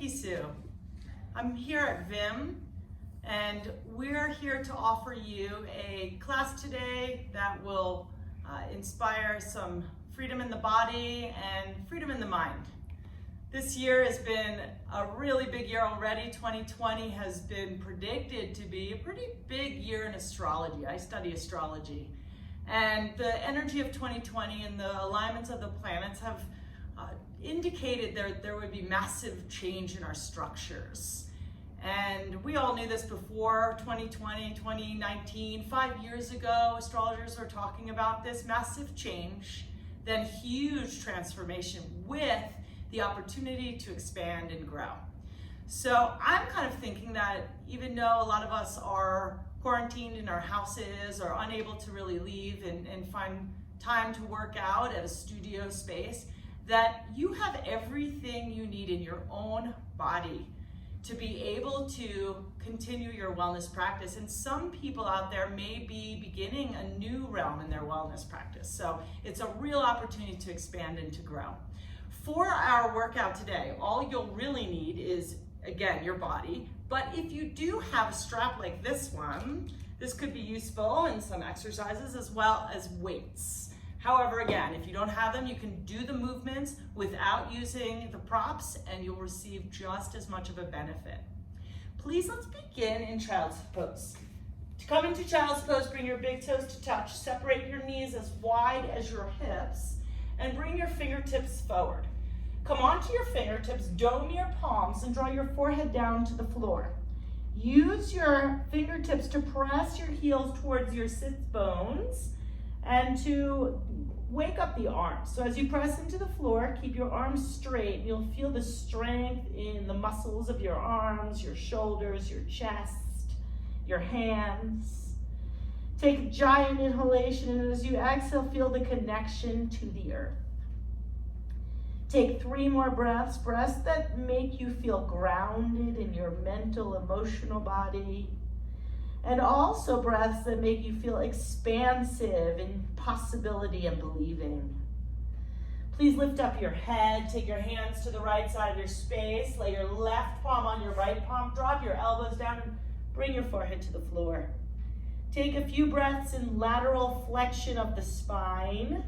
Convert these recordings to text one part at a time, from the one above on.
Niki Sue. I'm here at VIM, and we're here to offer you a class today that will inspire some freedom in the body and freedom in the mind. This year has been a really big year already. 2020 has been predicted to be a pretty big year in astrology. I study astrology. And the energy of 2020 and the alignments of the planets have indicated there would be massive change in our structures. And we all knew this before 2020, 2019, 5 years ago, astrologers were talking about this massive change, then huge transformation with the opportunity to expand and grow. So I'm kind of thinking that even though a lot of us are quarantined in our houses or unable to really leave and find time to work out at a studio space, that you have everything you need in your own body to be able to continue your wellness practice. And some people out there may be beginning a new realm in their wellness practice. So it's a real opportunity to expand and to grow. For our workout today, all you'll really need is, again, your body. But if you do have a strap like this one, this could be useful in some exercises as well as weights. However, again, if you don't have them, you can do the movements without using the props and you'll receive just as much of a benefit. Please, let's begin in child's pose. To come into child's pose, bring your big toes to touch. Separate your knees as wide as your hips and bring your fingertips forward. Come onto your fingertips, dome your palms, and draw your forehead down to the floor. Use your fingertips to press your heels towards your sit bones and to wake up the arms. So as you press into the floor, keep your arms straight. You'll feel the strength in the muscles of your arms, your shoulders, your chest, your hands. Take a giant inhalation, and as you exhale, feel the connection to the earth. Take 3 more breaths, breaths that make you feel grounded in your mental, emotional body, and also breaths that make you feel expansive in possibility and believing. Please lift up your head, take your hands to the right side of your space, lay your left palm on your right palm, drop your elbows down and bring your forehead to the floor. Take a few breaths in lateral flexion of the spine.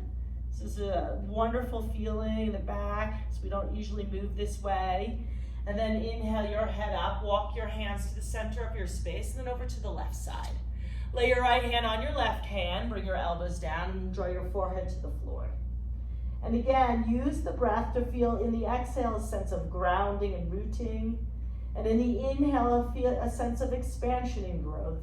This is a wonderful feeling in the back, so we don't usually move this way. And then inhale your head up, walk your hands to the center of your space, and then over to the left side. Lay your right hand on your left hand, bring your elbows down, and draw your forehead to the floor. And again, use the breath to feel in the exhale a sense of grounding and rooting, and in the inhale, feel a sense of expansion and growth.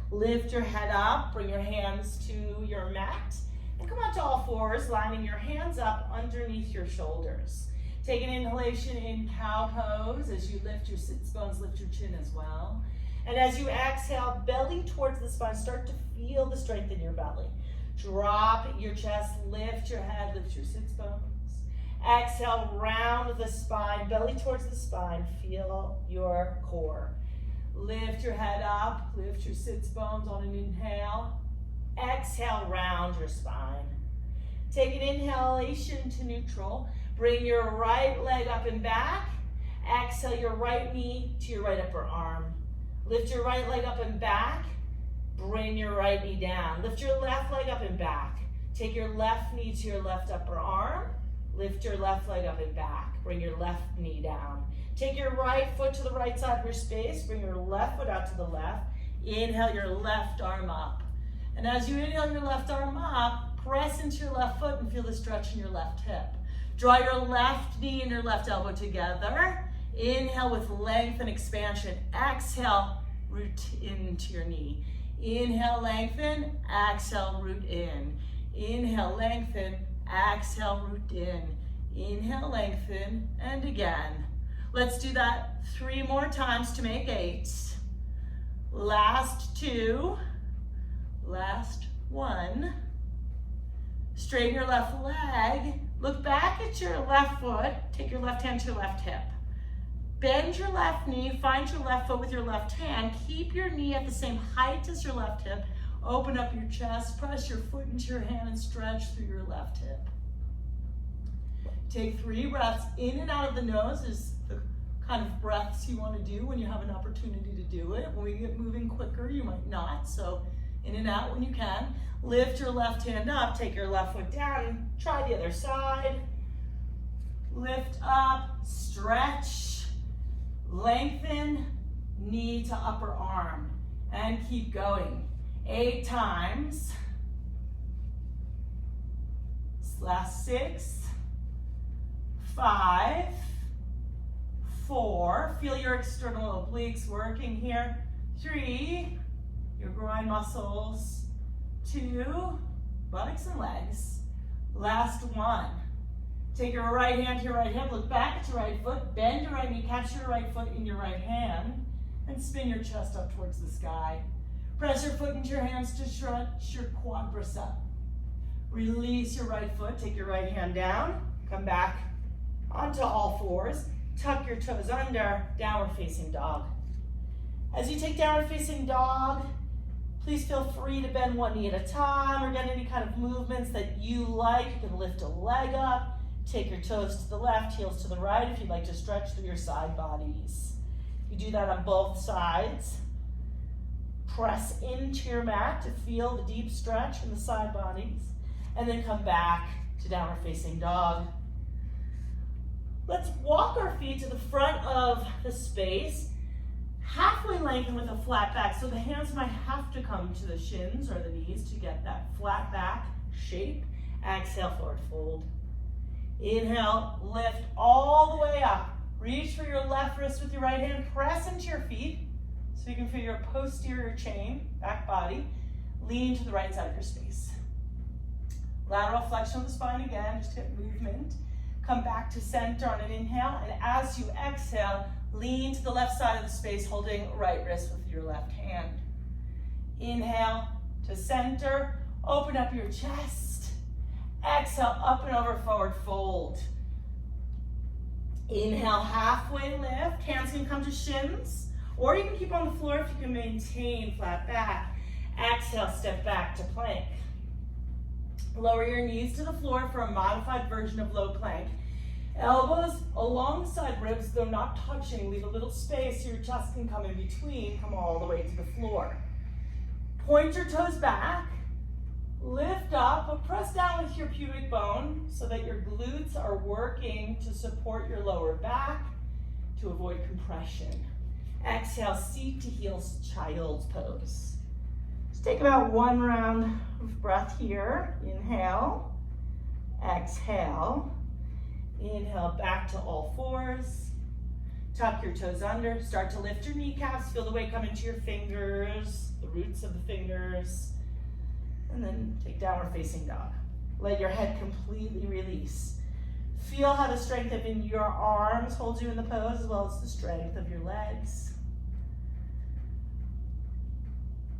Lift your head up, bring your hands to your mat, and come onto all fours, lining your hands up underneath your shoulders. Take an inhalation in cow pose as you lift your sits bones, lift your chin as well. And as you exhale, belly towards the spine, start to feel the strength in your belly. Drop your chest, lift your head, lift your sits bones. Exhale, round the spine, belly towards the spine, feel your core. Lift your head up, lift your sits bones on an inhale. Exhale, round your spine. Take an inhalation to neutral. Bring your right leg up and back. Exhale your right knee to your right upper arm. Lift your right leg up and back. Bring your right knee down. Lift your left leg up and back. Take your left knee to your left upper arm. Lift your left leg up and back. Bring your left knee down. Take your right foot to the right side of your space. Bring your left foot out to the left. Inhale your left arm up. And as you inhale your left arm up, press into your left foot and feel the stretch in your left hip. Draw your left knee and your left elbow together. Inhale with length and expansion. Exhale, root into your knee. Inhale, lengthen. Exhale, root in. Inhale, lengthen. Exhale, root in. Inhale, lengthen, and again. Let's do that 3 more times to make 8. Last 2. Last 1. Straighten your left leg. Look back at your left foot. Take your left hand to your left hip. Bend your left knee. Find your left foot with your left hand. Keep your knee at the same height as your left hip. Open up your chest. Press your foot into your hand and stretch through your left hip. Take 3 breaths in and out of the nose is the kind of breaths you want to do when you have an opportunity to do it. When we get moving quicker, you might not. So in and out when you can. Lift your left hand up, take your left foot down, and try the other side. Lift up, stretch, lengthen, knee to upper arm, and keep going. 8 times. Last 6, 5, 4, feel your external obliques working here. 3, your groin muscles. 2, buttocks and legs. Last 1. Take your right hand to your right hip, look back at your right foot, bend your right knee, catch your right foot in your right hand, and spin your chest up towards the sky. Press your foot into your hands to stretch your quadriceps up. Release your right foot, take your right hand down, come back onto all fours, tuck your toes under, downward facing dog. As you take downward facing dog, please feel free to bend one knee at a time or get any kind of movements that you like. You can lift a leg up, take your toes to the left, heels to the right if you'd like to stretch through your side bodies. You do that on both sides. Press into your mat to feel the deep stretch in the side bodies, and then come back to downward facing dog. Let's walk our feet to the front of the space, halfway lengthen with a flat back, so the hands might have to come to the shins or the knees to get that flat back shape. Exhale, forward fold. Inhale, lift all the way up. Reach for your left wrist with your right hand, press into your feet so you can feel your posterior chain, back body. Lean to the right side of your space. Lateral flexion of the spine again, just get movement. Come back to center on an inhale, and as you exhale, lean to the left side of the space, holding right wrist with your left hand. Inhale to center, open up your chest. Exhale, up and over, forward fold. Inhale, halfway lift. Hands can come to shins, or you can keep on the floor if you can maintain flat back. Exhale, step back to plank. Lower your knees to the floor for a modified version of low plank. Elbows alongside ribs, though not touching. Leave a little space so your chest can come in between. Come all the way to the floor. Point your toes back. Lift up, but press down with your pubic bone so that your glutes are working to support your lower back to avoid compression. Exhale, seat to heels, child's pose. Just take about 1 round of breath here. Inhale, exhale. Inhale, back to all fours. Tuck your toes under, start to lift your kneecaps, feel the weight come into your fingers, the roots of the fingers. And then take downward facing dog. Let your head completely release. Feel how the strength of your arms holds you in the pose, as well as the strength of your legs.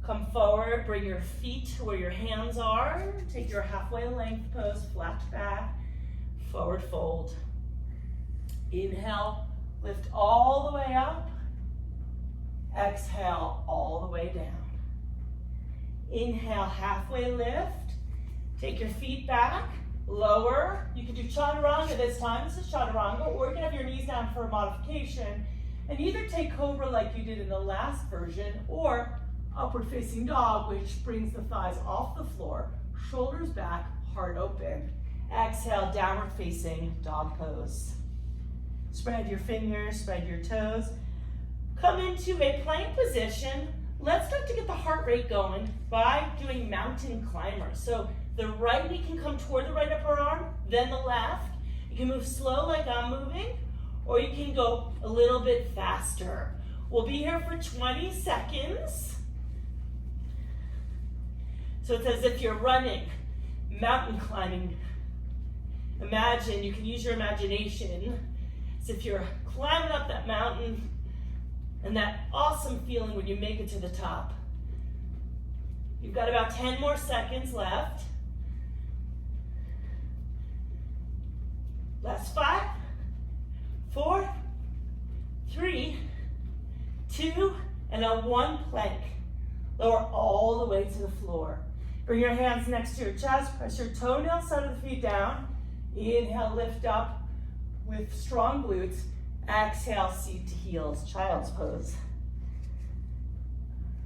Come forward, bring your feet to where your hands are. Take your halfway length pose, flat back, forward fold. Inhale, lift all the way up. Exhale, all the way down. Inhale, halfway lift. Take your feet back, lower. You can do chaturanga this time. This is chaturanga, or you can have your knees down for a modification. And either take cobra like you did in the last version, or upward facing dog, which brings the thighs off the floor, shoulders back, heart open. Exhale, downward facing dog pose. Spread your fingers, spread your toes. Come into a plank position. Let's start to get the heart rate going by doing mountain climbers. So the right knee can come toward the right upper arm, then the left. You can move slow like I'm moving, or you can go a little bit faster. We'll be here for 20 seconds. So it's as if you're running, mountain climbing. Imagine, you can use your imagination, as if you're climbing up that mountain, and that awesome feeling when you make it to the top. You've got about 10 more seconds left. Last 5, 4, 3, 2, and a 1 plank. Lower all the way to the floor. Bring your hands next to your chest. Press your toenails, side of the feet down. Inhale, lift up. with strong glutes. Exhale, seat to heels, child's pose.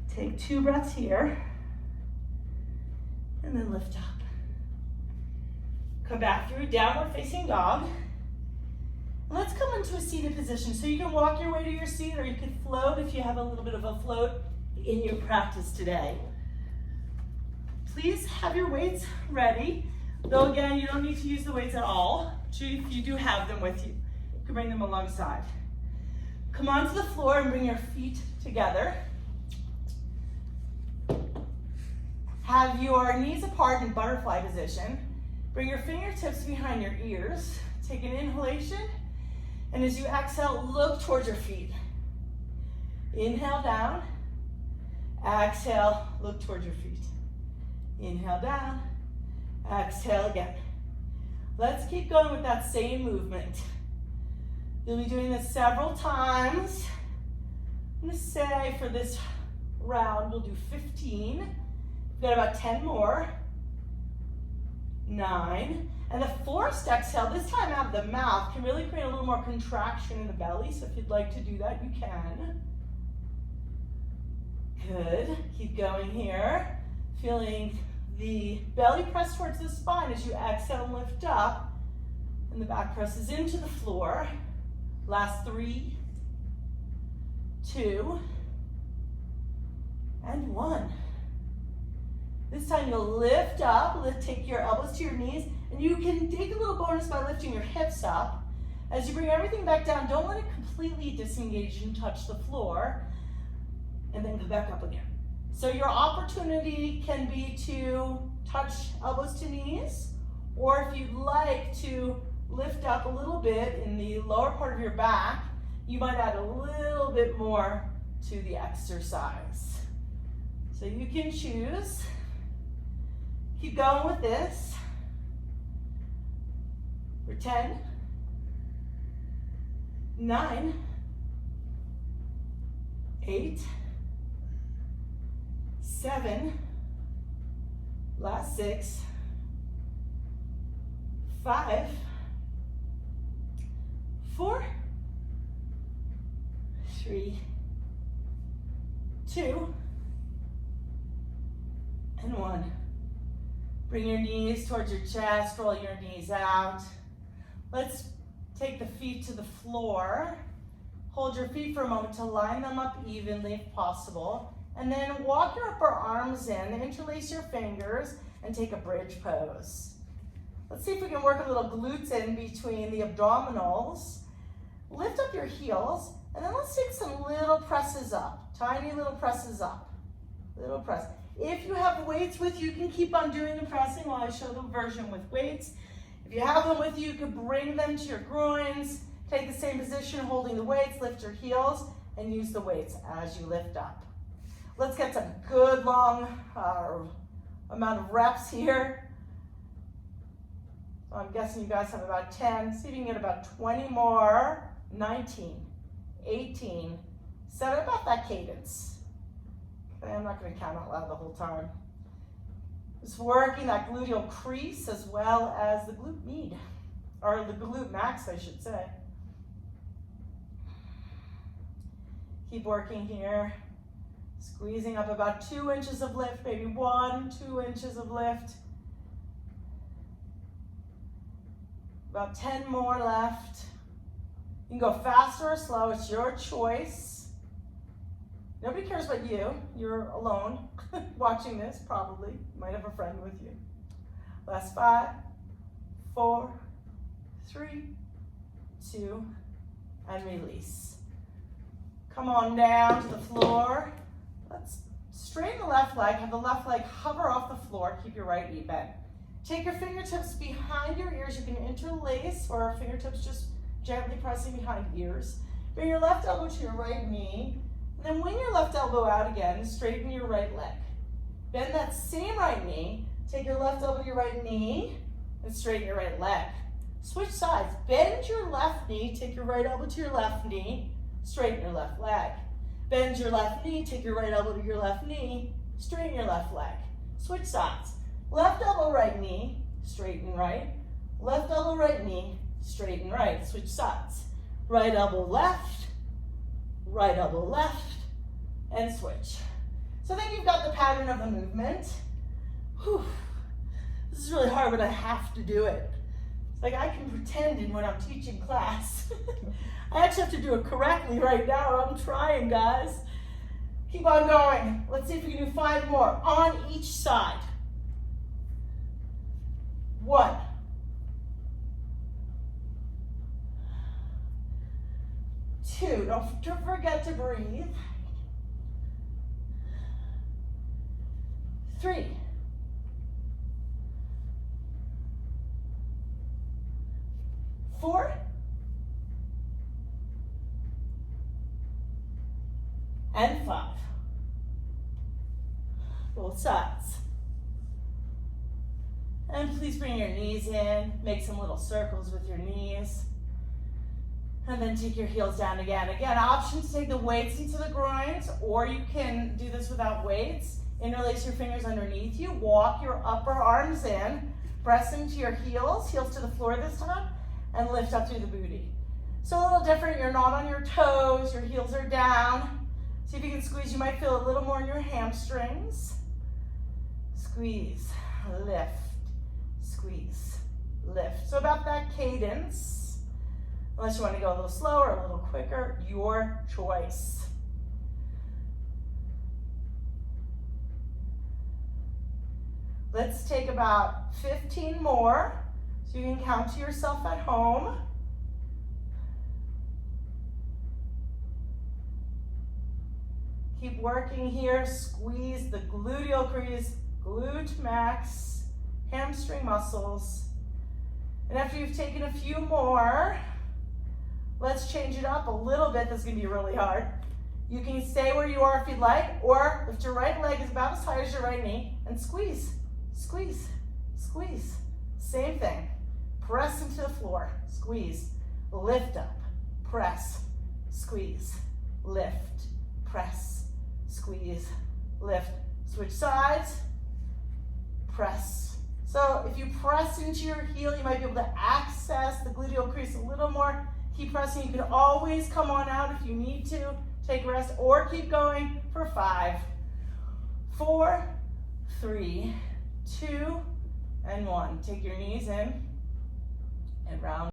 Take 2 breaths here, and then lift up. Come back through downward facing dog. And let's come into a seated position. So you can walk your way to your seat, or you can float if you have a little bit of a float in your practice today. Please have your weights ready. Though again, you don't need to use the weights at all. If you do have them with you, you can bring them alongside. Come onto the floor and bring your feet together. Have your knees apart in butterfly position. Bring your fingertips behind your ears. Take an inhalation, and as you exhale, look towards your feet. Inhale down. Exhale, look towards your feet. Inhale down. Exhale again. Let's keep going with that same movement. You'll be doing this several times. I'm going to say for this round, we'll do 15. We've got about 10 more. 9. And the forced exhale, this time out of the mouth, can really create a little more contraction in the belly. So if you'd like to do that, you can. Good. Keep going here. Feeling the belly press towards the spine as you exhale and lift up. And the back presses into the floor. Last 3, 2, and 1. This time you'll lift up, take your elbows to your knees, and you can take a little bonus by lifting your hips up. As you bring everything back down, don't let it completely disengage and touch the floor, and then come back up again. So your opportunity can be to touch elbows to knees, or if you'd like to lift up a little bit in the lower part of your back, you might add a little bit more to the exercise. So you can choose. Keep going with this. For 10, 9, 8, 7, last 6, 5, 4, 3, 2, and 1. Bring your knees towards your chest, roll your knees out. Let's take the feet to the floor. Hold your feet for a moment to line them up evenly if possible. And then walk your upper arms in, interlace your fingers, and take a bridge pose. Let's see if we can work a little glutes in between the abdominals. Lift up your heels, and then let's take some little presses up. Tiny little presses up. Little press. If you have weights with you, you can keep on doing the pressing while I show the version with weights. If you have them with you, you can bring them to your groins. Take the same position, holding the weights, lift your heels, and use the weights as you lift up. Let's get some good long amount of reps here. So I'm guessing you guys have about 10. See if you can get about 20 more. 19, 18, 7, about that cadence. Okay, I'm not going to count out loud the whole time. Just working that gluteal crease as well as the glute med, or the glute max, I should say. Keep working here. Squeezing up about 2 inches of lift, maybe 1, 2 inches of lift. About 10 more left. You can go faster or slow, it's your choice. Nobody cares about you. You're alone watching this, probably. You might have a friend with you. Last 5, 4, 3, 2, and release. Come on down to the floor. Let's straighten the left leg. Have the left leg hover off the floor. Keep your right knee bent. Take your fingertips behind your ears. You can interlace, or fingertips just gently pressing behind ears. Bring your left elbow to your right knee. And then wing your left elbow out again. Straighten your right leg. Bend that same right knee. Take your left elbow to your right knee and straighten your right leg. Switch sides. Bend your left knee. Take your right elbow to your left knee. Straighten your left leg. Bend your left knee. Take your right elbow to your left knee. Straighten your left leg. Switch sides. Left elbow, right knee. Straighten right. Left elbow, right knee. straight and right, switch sides. Right elbow left, and switch. So then you've got the pattern of the movement. Whew. This is really hard, but I have to do it. It's like I can pretend in when I'm teaching class. I actually have to do it correctly right now. I'm trying, guys. Keep on going. Let's see if we can do 5 more on each side. 1. 2. Don't forget to breathe. 3. 4. And 5. Both sides. And please bring your knees in. Make some little circles with your knees. And then take your heels down again. Again, option to take the weights into the groins, or you can do this without weights. Interlace your fingers underneath you. Walk your upper arms in. Press into your heels to the floor this time, and lift up through the booty. So a little different. You're not on your toes. Your heels are down. See if you can squeeze. You might feel a little more in your hamstrings. Squeeze, lift, squeeze, lift. So about that cadence, unless you want to go a little slower, a little quicker, your choice. Let's take about 15 more, so you can count to yourself at home. Keep working here. Squeeze the gluteal crease, glute max, hamstring muscles. And after you've taken a few more, let's change it up a little bit. This is going to be really hard. You can stay where you are if you'd like, or lift your right leg is about as high as your right knee and squeeze, squeeze, squeeze. Same thing. Press into the floor, squeeze, lift up, press, squeeze, lift, press, squeeze, lift. Switch sides, press. So if you press into your heel, you might be able to access the gluteal crease a little more. Keep pressing. You can always come on out if you need to. Take a rest or keep going for 5, 4, 3, 2, and 1. Take your knees in and round.